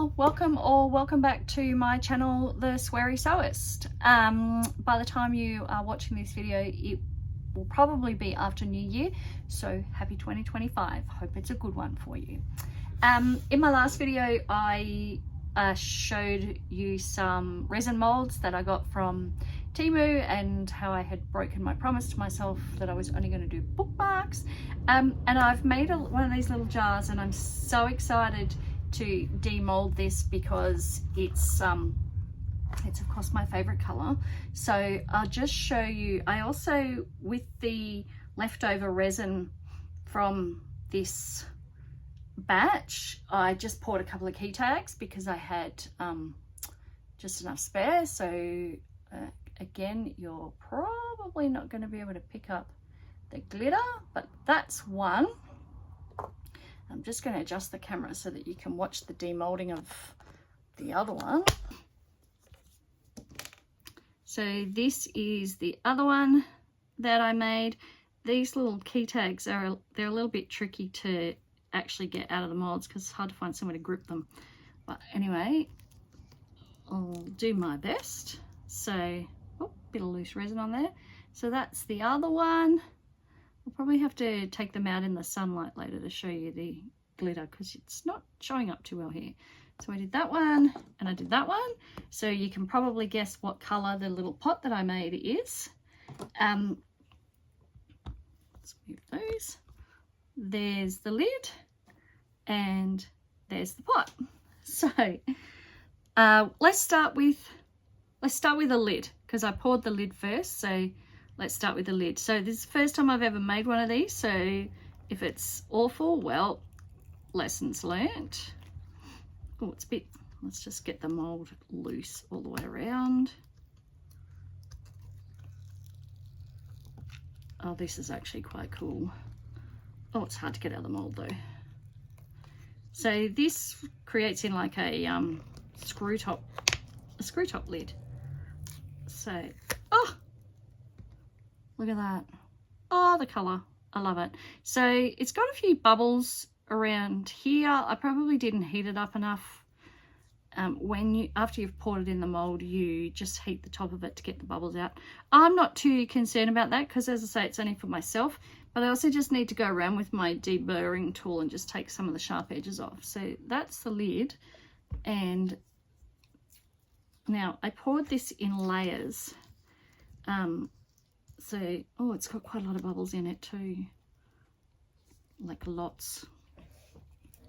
Well, welcome back to my channel, The Sweary Sewist. By the time you are watching this video, it will probably be after New Year, so happy 2025. Hope it's a good one for you. In my last video, I showed you some resin molds that I got from Temu and how I had broken my promise to myself that I was only going to do bookmarks. And I've made one of these little jars, and I'm so excited to demold this because it's of course my favorite color. So I'll just show you. I also, with the leftover resin from this batch, I just poured a couple of key tags because I had just enough spare. So again, you're probably not going to be able to pick up the glitter, but that's one. I'm just going to adjust the camera so that you can watch the demolding of the other one. So this is the other one that I made. These little key tags they're a little bit tricky to actually get out of the molds because it's hard to find somewhere to grip them. But anyway, I'll do my best. So, oh, bit of loose resin on there. So that's the other one. We'll probably have to take them out in the sunlight later to show you the glitter because it's not showing up too well here. So I did that one and I did that one. So you can probably guess what color the little pot that I made is. Let's move those. There's the lid and there's the pot. So let's start with the lid because I poured the lid first. So let's start with the lid. So this is the first time I've ever made one of these. So if it's awful, well, lessons learnt. Oh, it's a bit, let's just get the mold loose all the way around. Oh, this is actually quite cool. Oh, it's hard to get out of the mold though. So this creates in like a screw top lid. So, oh, look at that. Oh, the color, I love it. So it's got a few bubbles around here. I probably didn't heat it up enough. After you've poured it in the mold, you just heat the top of it to get the bubbles out. I'm not too concerned about that because, as I say, it's only for myself, but I also just need to go around with my deburring tool and just take some of the sharp edges off. So that's the lid. And now I poured this in layers. So, oh, it's got quite a lot of bubbles in it too, like lots.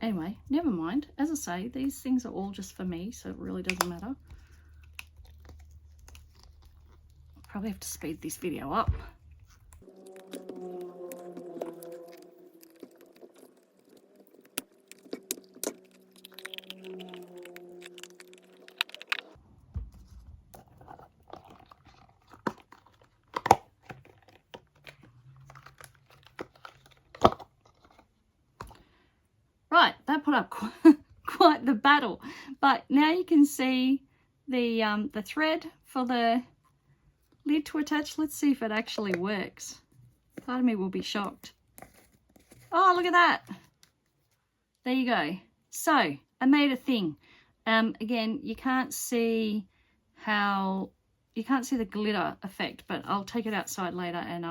Anyway, never mind. As I say, these things are all just for me, so it really doesn't matter. I'll probably have to speed this video up. Right, that put up quite the battle, but now you can see the thread for the lid to attach. Let's see if it actually works. Part of me will be shocked. Oh, look at that. There you go. So I made a thing. Again, you can't see the glitter effect, but I'll take it outside later and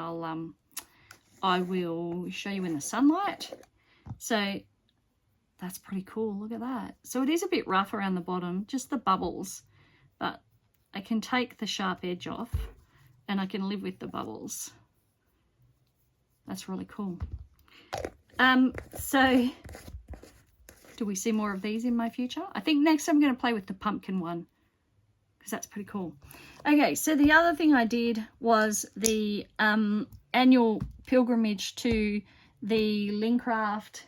I will show you in the sunlight. So that's pretty cool. Look at that. So it is a bit rough around the bottom, just the bubbles, but I can take the sharp edge off and I can live with the bubbles. That's really cool. So do we see more of these in my future? I think next I'm going to play with the pumpkin one because that's pretty cool. Okay, so the other thing I did was the annual pilgrimage to the Lincraft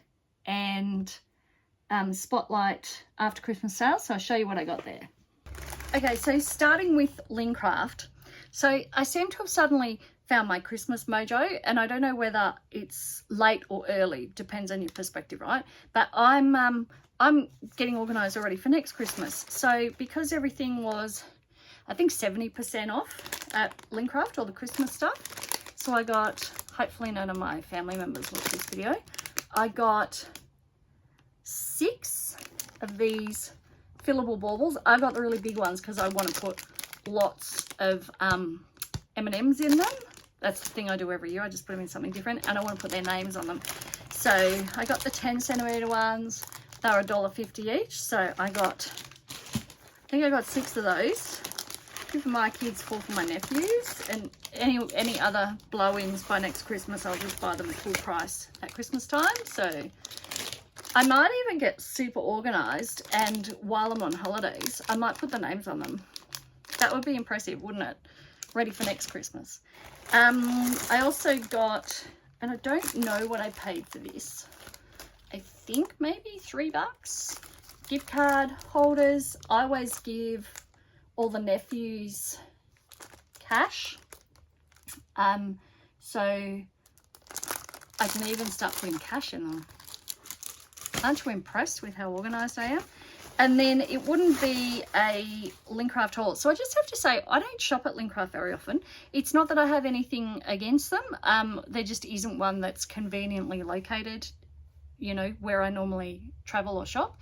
and Spotlight after Christmas sale. So I'll show you what I got there. Okay, so starting with Lincraft. So I seem to have suddenly found my Christmas mojo, and I don't know whether it's late or early, depends on your perspective, right? But I'm getting organized already for next Christmas. So because everything was, I think 70% off at Lincraft, all the Christmas stuff. So I got, hopefully none of my family members watch this video, I got 6 of these fillable baubles. I got the really big ones because I want to put lots of M&Ms in them. That's the thing I do every year. I just put them in something different, and I want to put their names on them. So I got the 10cm ones. They were $1.50 each. So I think I got 6 of those. 2 for my kids, 4 for my nephews, and any other blow-ins by next Christmas, I'll just buy them at full price at Christmas time. So I might even get super organized, and while I'm on holidays, I might put the names on them. That would be impressive, wouldn't it? Ready for next Christmas. I also got, and I don't know what I paid for this, I think maybe $3. Gift card holders. I always give all the nephews cash. So I can even start putting cash in them. Aren't you impressed with how organized I am? And then it wouldn't be a Lincraft haul. So I just have to say, I don't shop at Lincraft very often. It's not that I have anything against them. There just isn't one that's conveniently located, you know, where I normally travel or shop.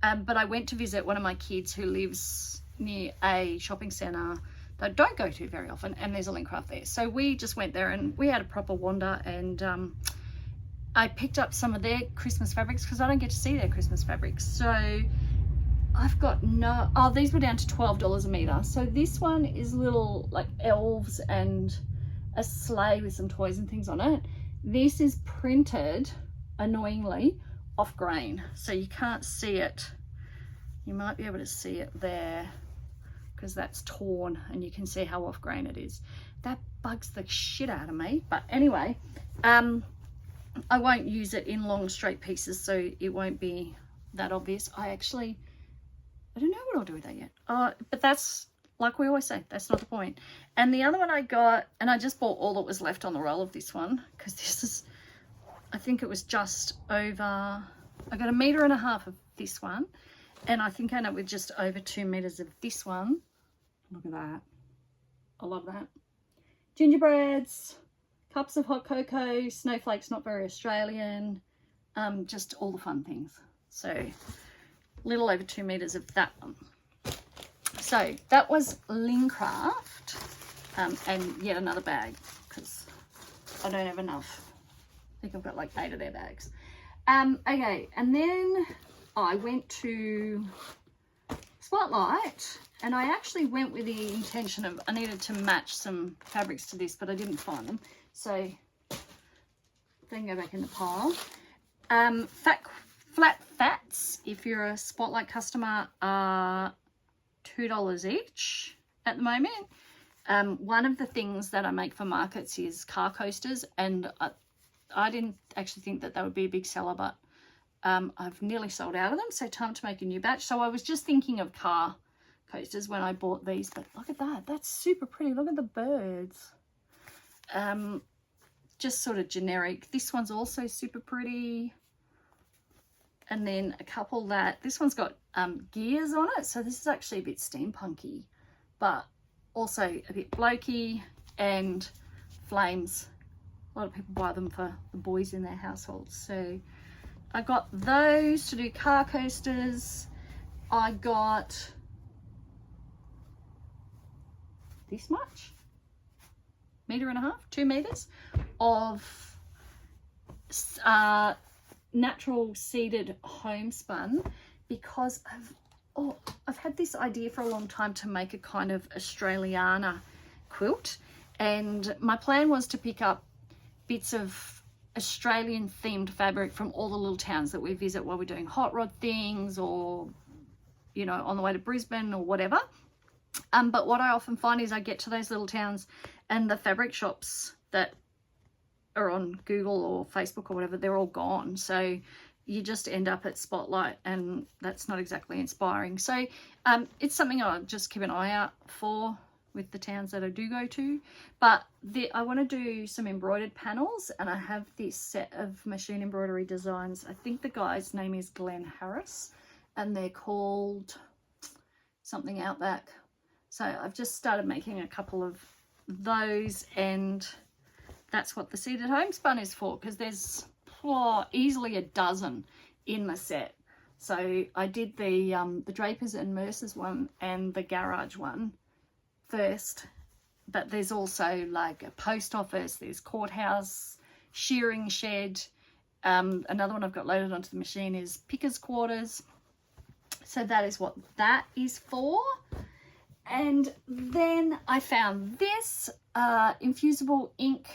But I went to visit one of my kids who lives near a shopping centre that I don't go to very often, and there's a Lincraft there. So we just went there and we had a proper wander, and I picked up some of their Christmas fabrics because I don't get to see their Christmas fabrics. So I've got these were down to $12 a metre. So this one is little like elves and a sleigh with some toys and things on it. This is printed, annoyingly, off grain, so you can't see it. You might be able to see it there because that's torn and you can see how off grain it is. That bugs the shit out of me. But anyway, I won't use it in long straight pieces, so it won't be that obvious. I don't know what I'll do with that yet. But that's, like we always say, that's not the point. And the other one I got, and I just bought all that was left on the roll of this one, because this is, I think it was just over, I got 1.5 meters of this one, and I think I ended up with just over 2 meters of this one. Look at that. I love that. Gingerbreads, cups of hot cocoa, snowflakes, not very Australian, just all the fun things. So little over 2 meters of that one. So that was Lincraft, and yet another bag because I don't have enough. I think I've got like 8 of their bags. Okay, and then I went to Spotlight, and I actually went with the intention of I needed to match some fabrics to this, but I didn't find them, so they can go back in the pile. Flat fats, if you're a Spotlight customer, are $2 each at the moment. One of the things that I make for markets is car coasters, and I didn't actually think that they would be a big seller, but I've nearly sold out of them, so time to make a new batch. So I was just thinking of car coasters when I bought these, but look at that. That's super pretty. Look at the birds. Just sort of generic. This one's also super pretty. And then a couple that, this one's got gears on it, so this is actually a bit steampunky, but also a bit blokey, and flames. A lot of people buy them for the boys in their households. So I got those to do car coasters. I got this much, 1.5 meters, 2 meters of natural seeded homespun, because I've had this idea for a long time to make a kind of Australiana quilt, and my plan was to pick up bits of Australian themed fabric from all the little towns that we visit while we're doing hot rod things, or you know, on the way to Brisbane or whatever. But what I often find is I get to those little towns and the fabric shops that are on Google or Facebook or whatever, they're all gone. So you just end up at Spotlight, and that's not exactly inspiring. So it's something I'll just keep an eye out for with the towns that I do go to. But I want to do some embroidered panels, and I have this set of machine embroidery designs. I think the guy's name is Glenn Harris, and they're called something Outback. So I've just started making a couple of those, and that's what the seeded homespun is for, because there's easily a dozen in the set. So I did the Drapers and Mercers one and the garage one first, but there's also like a post office, there's courthouse, shearing shed. Another one I've got loaded onto the machine is pickers quarters. So that is what that is for. And then I found this infusible ink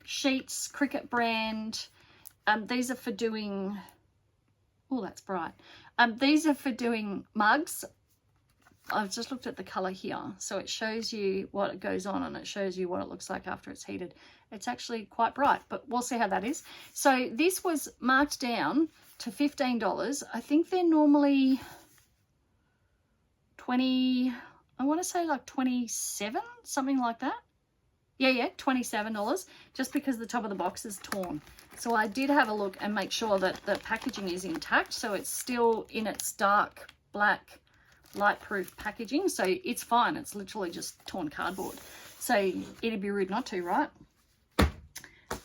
sheets, Cricut brand. These are for doing, oh, that's bright. These are for doing mugs. I've just looked at the color here. So it shows you what goes on and it shows you what it looks like after it's heated. It's actually quite bright, but we'll see how that is. So this was marked down to $15. I think they're normally 20, I want to say like 27, something like that. Yeah, $27, just because the top of the box is torn. So I did have a look and make sure that the packaging is intact. So it's still in its dark black light-proof packaging. So it's fine. It's literally just torn cardboard. So it'd be rude not to, right?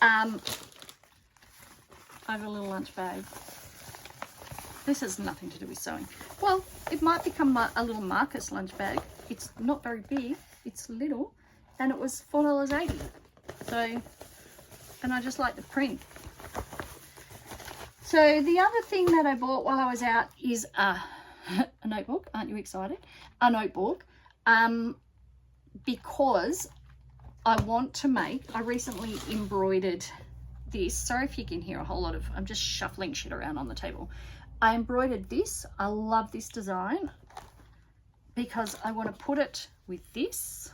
I have a little lunch bag. This has nothing to do with sewing. Well, it might become a little Marcus lunch bag. It's not very big. It's little. And it was $4.80. So, and I just like the print. So the other thing that I bought while I was out is a notebook. Aren't you excited? A notebook. Because I want to make, I recently embroidered this. Sorry if you can hear a whole lot of, I'm just shuffling shit around on the table. I embroidered this. I love this design because I want to put it with this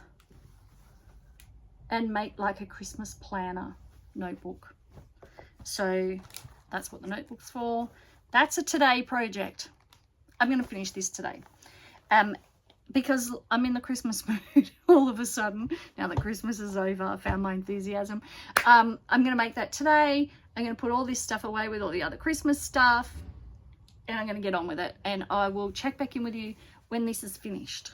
and make like a Christmas planner notebook. So that's what the notebook's for. That's a today project. I'm going to finish this today. Because I'm in the Christmas mood all of a sudden. Now that Christmas is over, I found my enthusiasm. I'm going to make that today. I'm going to put all this stuff away with all the other Christmas stuff. And I'm going to get on with it. And I will check back in with you when this is finished.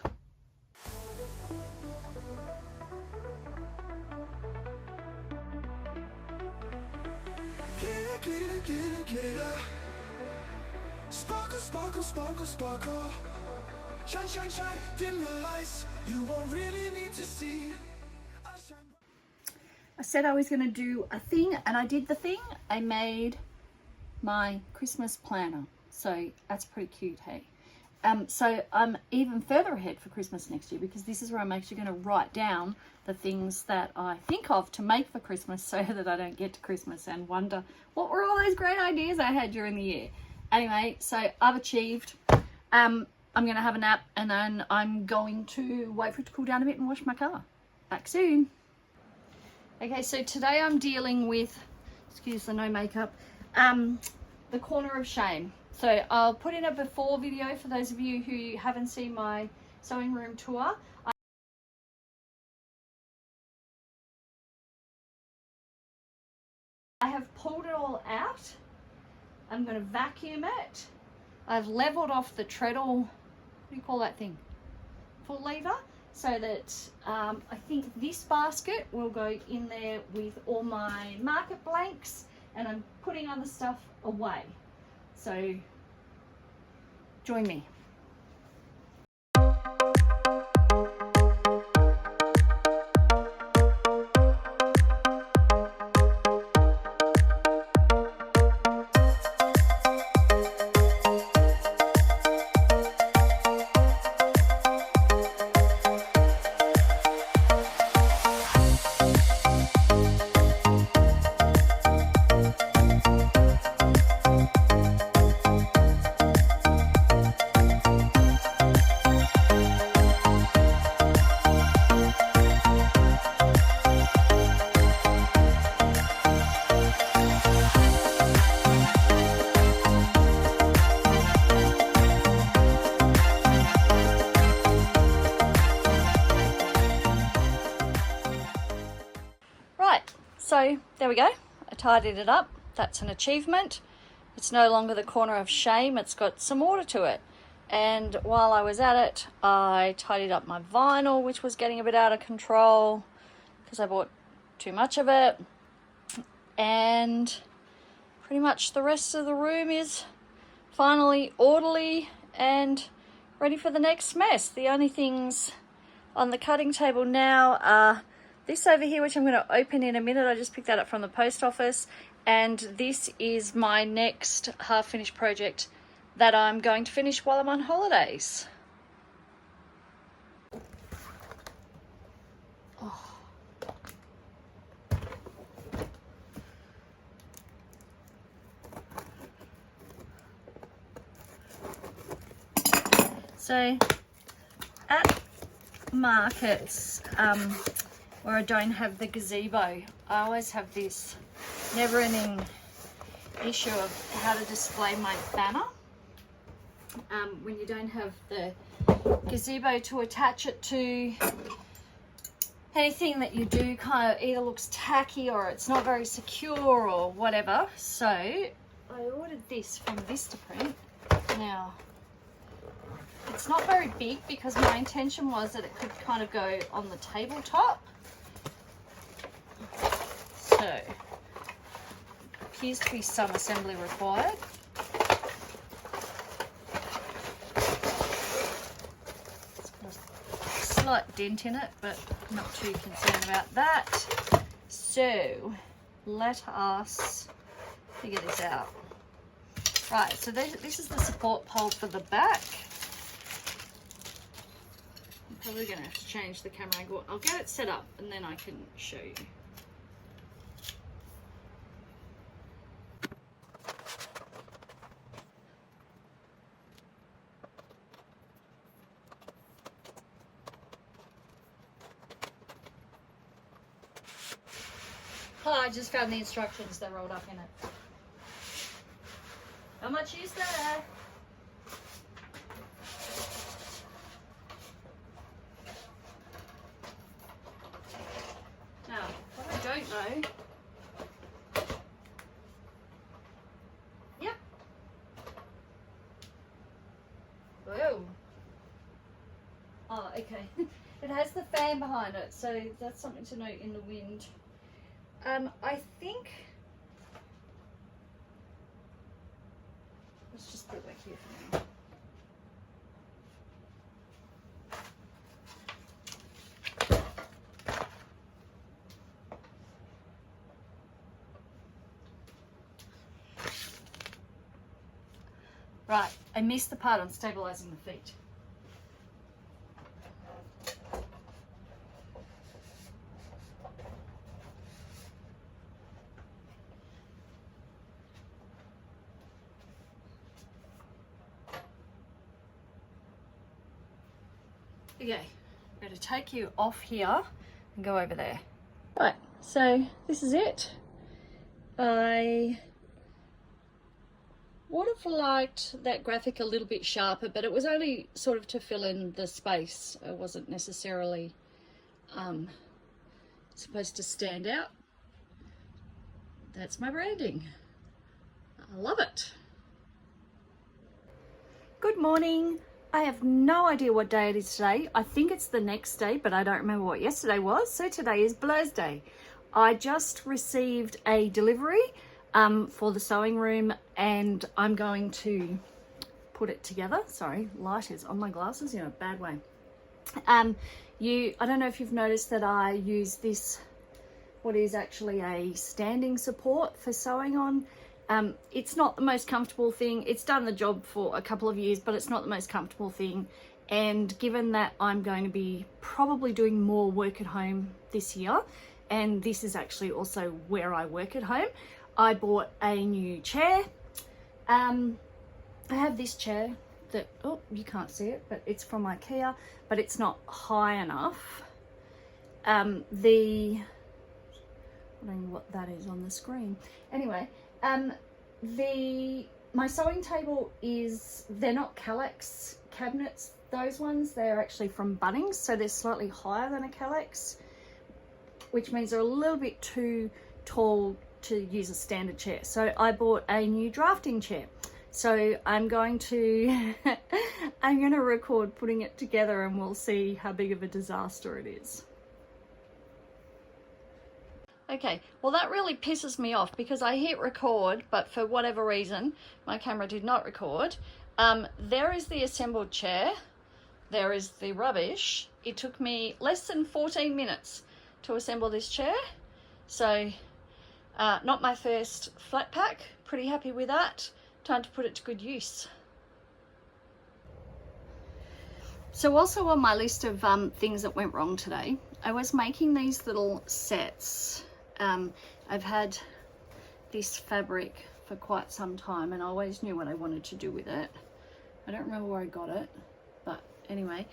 Glitter, glitter, glitter, glitter. Sparkle, sparkle, sparkle, sparkle. Shine, shine, shine, dim the lights. You won't really need to see. I said I was going to do a thing, and I did the thing. I made my Christmas planner. So that's pretty cute, hey? So I'm even further ahead for Christmas next year because this is where I'm actually going to write down the things that I think of to make for Christmas so that I don't get to Christmas and wonder what were all those great ideas I had during the year. Anyway, so I've achieved. I'm going to have a nap and then I'm going to wait for it to cool down a bit and wash my car. Back soon. Okay, so today I'm dealing with, excuse the no makeup, the corner of shame. So I'll put in a before video for those of you who haven't seen my sewing room tour. I have pulled it all out. I'm going to vacuum it. I've leveled off the treadle, what do you call that thing? Full lever, so that I think this basket will go in there with all my market blanks, and I'm putting other stuff away. So join me. So there we go, I tidied it up. That's an achievement. It's no longer the corner of shame, it's got some order to it. And while I was at it, I tidied up my vinyl, which was getting a bit out of control because I bought too much of it. And pretty much the rest of the room is finally orderly and ready for the next mess. The only things on the cutting table now are this over here, which I'm going to open in a minute. I just picked that up from the post office, and this is my next half-finished project that I'm going to finish while I'm on holidays. So at markets where I don't have the gazebo, I always have this never-ending issue of how to display my banner when you don't have the gazebo to attach it to. Anything that you do kind of either looks tacky or it's not very secure or whatever. So I ordered this from Vistaprint. Now, it's not very big because my intention was that it could kind of go on the tabletop. So, appears to be some assembly required. It's got a slight dent in it, but I'm not too concerned about that. So, let us figure this out. Right, so this is the support pole for the back. Probably going to have to change the camera angle. I'll get it set up and then I can show you. Oh, I just found the instructions. They're rolled up in it. How much is there? Don't know. Yep. Whoa. Oh, okay. It has the fan behind it, so that's something to note in the wind. I think. Let's just put it back here for now. Right, I missed the part on stabilizing the feet. Okay, I'm going to take you off here and go over there. Right, so this is it. I would have liked that graphic a little bit sharper, but it was only sort of to fill in the space. It wasn't necessarily supposed to stand out. That's my branding. I love it. Good morning. I have no idea what day it is today. I think it's the next day, but I don't remember what yesterday was. So today is Blur's Day. I just received a delivery for the sewing room, and I'm going to put it together. Sorry, light is on my glasses in a bad way. I don't know if you've noticed that I use this, what is actually a standing support for sewing on. It's not the most comfortable thing. It's done the job for a couple of years, but it's not the most comfortable thing. And given that I'm going to be probably doing more work at home this year, and this is actually also where I work at home, I bought a new chair. I have this chair that, oh, you can't see it, but it's from IKEA, but it's not high enough. I don't know what that is on the screen. Anyway, my sewing table they're not Kallax cabinets, those ones, they're actually from Bunnings, so they're slightly higher than a Kallax, which means they're a little bit too tall to use a standard chair. So I bought a new drafting chair. So I'm going to record putting it together, and we'll see how big of a disaster it is. Okay, well that really pisses me off because I hit record, but for whatever reason, my camera did not record. There is the assembled chair. There is the rubbish. It took me less than 14 minutes to assemble this chair. So, not my first flat pack. Pretty happy with that. Time to put it to good use. So also on my list of things that went wrong today, I was making these little sets. I've had this fabric for quite some time and I always knew what I wanted to do with it. I don't remember where I got it, but anyway,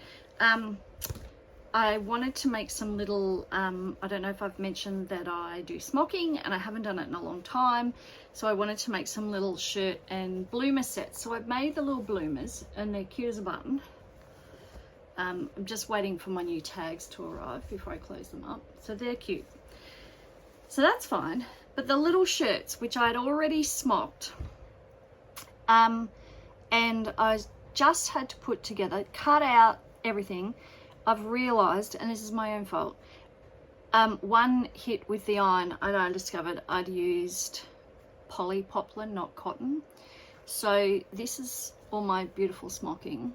I wanted to make some little, I don't know if I've mentioned that I do smocking and I haven't done it in a long time. So I wanted to make some little shirt and bloomer sets. So I've made the little bloomers and they're cute as a button. I'm just waiting for my new tags to arrive before I close them up. So they're cute. So that's fine. But the little shirts, which I'd already smocked, and I just had to put together, cut out everything, I've realised, and this is my own fault, one hit with the iron, I discovered I'd used polypropylene, not cotton. So this is all my beautiful smocking,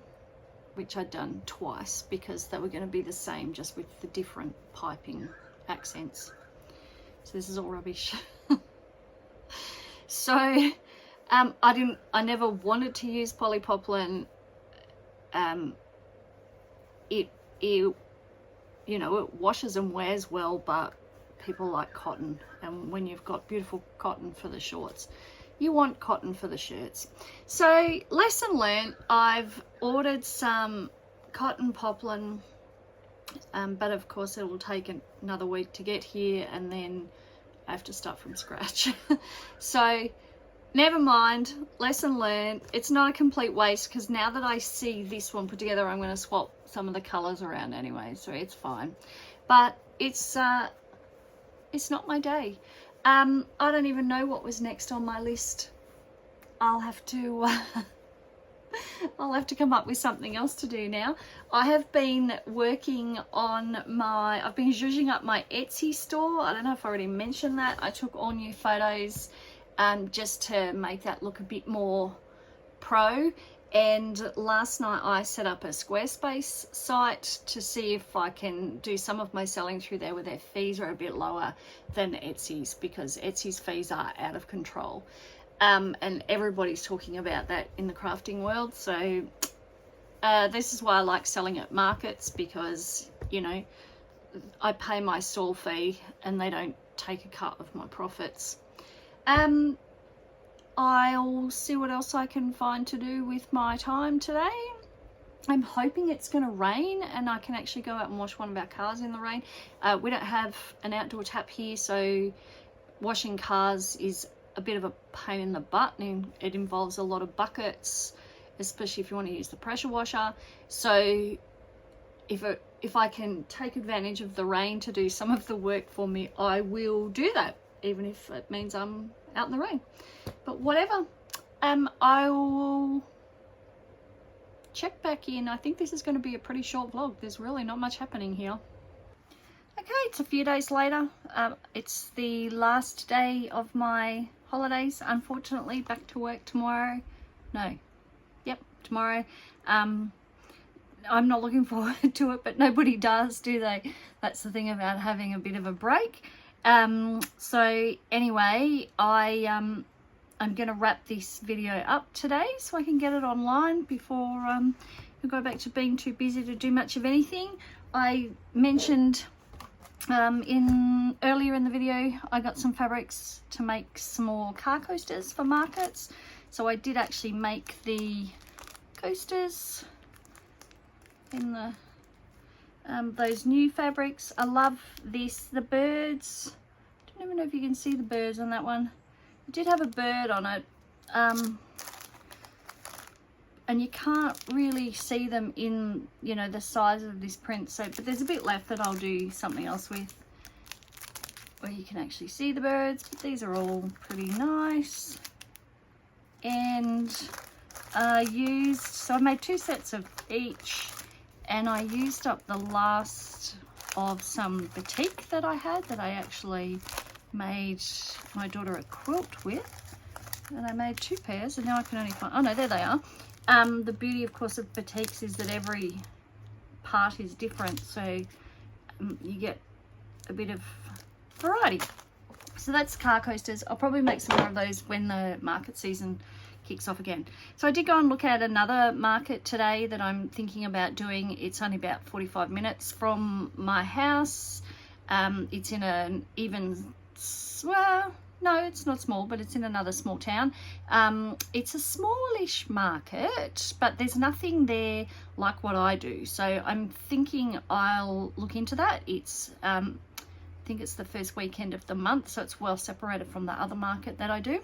which I'd done twice because they were going to be the same, just with the different piping accents. So this is all rubbish. So I never wanted to use polypropylene. It you know, it washes and wears well, but people like cotton, and when you've got beautiful cotton for the shorts, you want cotton for the shirts. So lesson learned, I've ordered some cotton poplin, but of course it will take another week to get here and then I have to start from scratch. So never mind, lesson learned. It's not a complete waste because now that I see this one put together, I'm going to swap some of the colors around anyway, so it's fine. But it's not my day. I don't even know what was next on my list. I'll have to I'll have to come up with something else to do now. I have been working on I've been zhuzhing up my Etsy store. I don't know if I already mentioned that. I took all new photos just to make that look a bit more pro. And last night I set up a Squarespace site to see if I can do some of my selling through there where their fees are a bit lower than Etsy's, because Etsy's fees are out of control. And everybody's talking about that in the crafting world. So this is why I like selling at markets, because, you know, I pay my stall fee and they don't take a cut of my profits. I'll see what else I can find to do with my time today. I'm hoping it's going to rain and I can actually go out and wash one of our cars in the rain. We don't have an outdoor tap here, so washing cars is a bit of a pain in the butt, and it involves a lot of buckets, especially if you want to use the pressure washer. So if I can take advantage of the rain to do some of the work for me, I will do that, even if it means I'm out in the rain. But whatever, I will check back in. I think this is going to be a pretty short vlog. There's really not much happening here. Okay, it's a few days later. It's the last day of my holidays, unfortunately. Back to work tomorrow. Tomorrow. I'm not looking forward to it, but nobody does, do they? That's the thing about having a bit of a break. So anyway, I'm going to wrap this video up today so I can get it online before I go back to being too busy to do much of anything. I mentioned earlier in the video I got some fabrics to make some more car coasters for markets. So I did actually make the coasters in the those new fabrics. I love this. The birds, I don't even know if you can see the birds on that one. It did have a bird on it, and you can't really see them in, you know, the size of this print. So, but there's a bit left that I'll do something else with, where you can actually see the birds. But these are all pretty nice. And I made 2 sets of each, and I used up the last of some batik that I had, that I actually made my daughter a quilt with, and I made 2 pairs, and now I can only find, oh no, there they are. The beauty of course of batiks is that every part is different, so you get a bit of variety. So that's car coasters. I'll probably make some more of those when the market season kicks off again. So I did go and look at another market today that I'm thinking about doing. It's only about 45 minutes from my house. It's in an even, well, no, it's not small, but it's in another small town. It's a smallish market, but there's nothing there like what I do. So I'm thinking I'll look into that. It's I think it's the first weekend of the month, so it's well separated from the other market that I do.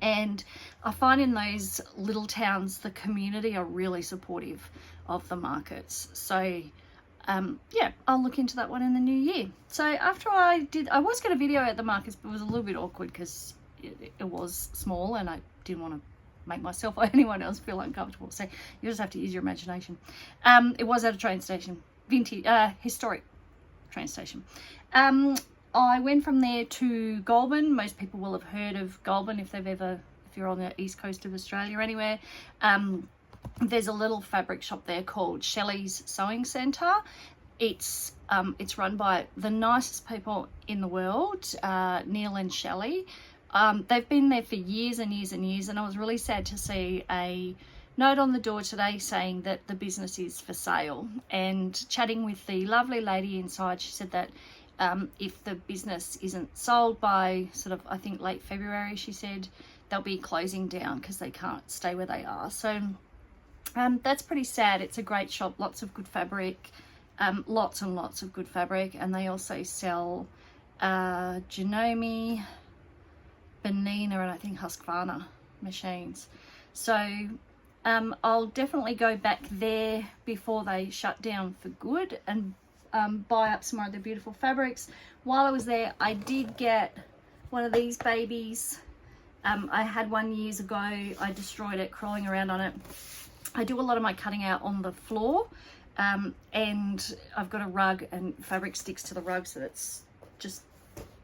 And I find in those little towns the community are really supportive of the markets. So yeah, I'll look into that one in the new year. So after I was going to video at the markets, but it was a little bit awkward because it was small and I didn't want to make myself or anyone else feel uncomfortable. So you just have to use your imagination. It was at a train station, vintage, historic train station. I went from there to Goulburn. Most people will have heard of Goulburn if you're on the east coast of Australia anywhere. There's a little fabric shop there called Shelley's Sewing Centre. It's run by the nicest people in the world, Neil and Shelley. They've been there for years and years and years, and I was really sad to see a note on the door today saying that the business is for sale. And chatting with the lovely lady inside, she said that if the business isn't sold by sort of, I think, late February, she said, they'll be closing down because they can't stay where they are. So that's pretty sad. It's a great shop, lots of good fabric, lots and lots of good fabric, and they also sell Janome, Benina, and I think Husqvarna machines. So I'll definitely go back there before they shut down for good and buy up some more of the beautiful fabrics. While I was there, I did get one of these babies. I had one years ago. I destroyed it crawling around on it. I do a lot of my cutting out on the floor, and I've got a rug and fabric sticks to the rug, so that's just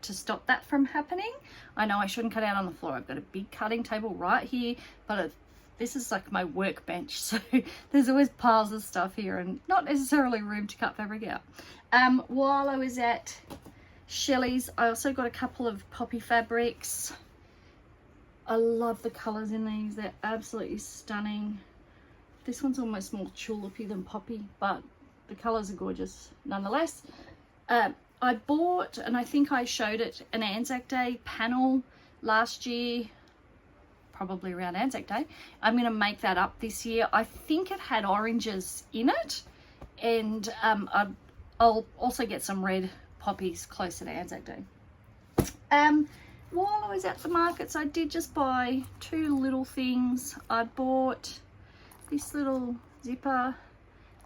to stop that from happening. I know I shouldn't cut out on the floor. I've got a big cutting table right here, but this is like my workbench, so there's always piles of stuff here and not necessarily room to cut fabric out. While I was at Shelley's, I also got a couple of poppy fabrics. I love the colours in these. They're absolutely stunning. This one's almost more tulipy than poppy, but the colours are gorgeous nonetheless. I bought, and I think I showed it, an Anzac Day panel last year, probably around Anzac Day. I'm going to make that up this year. I think it had oranges in it, and I'll also get some red poppies closer to Anzac Day. While I was at the markets, I did just buy 2 little things. I bought this little zipper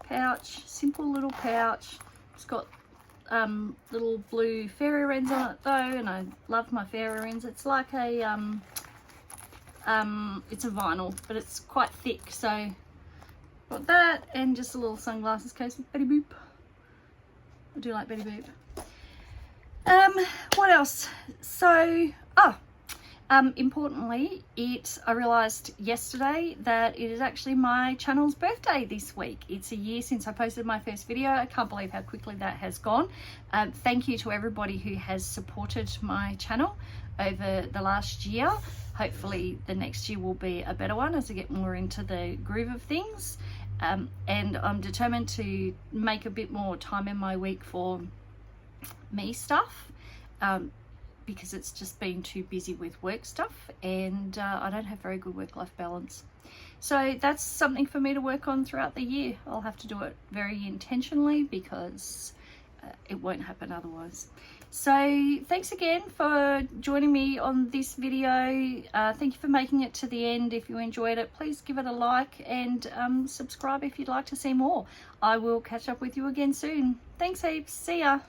pouch, simple little pouch. It's got little blue fairy wrens on it though, and I love my fairy wrens. It's like a it's a vinyl, but it's quite thick, so got that, and just a little sunglasses case with Betty Boop. I do like Betty Boop. What else? So importantly, I realized yesterday that it is actually my channel's birthday this week. It's a year since I posted my first video. I can't believe how quickly that has gone. Thank you to everybody who has supported my channel over the last year. Hopefully the next year will be a better one as I get more into the groove of things. And I'm determined to make a bit more time in my week for me stuff, because it's just been too busy with work stuff, and I don't have very good work-life balance. So that's something for me to work on throughout the year. I'll have to do it very intentionally because it won't happen otherwise. So thanks again for joining me on this video. Thank you for making it to the end. If you enjoyed it, please give it a like and subscribe if you'd like to see more. I will catch up with you again soon. Thanks heaps. See ya.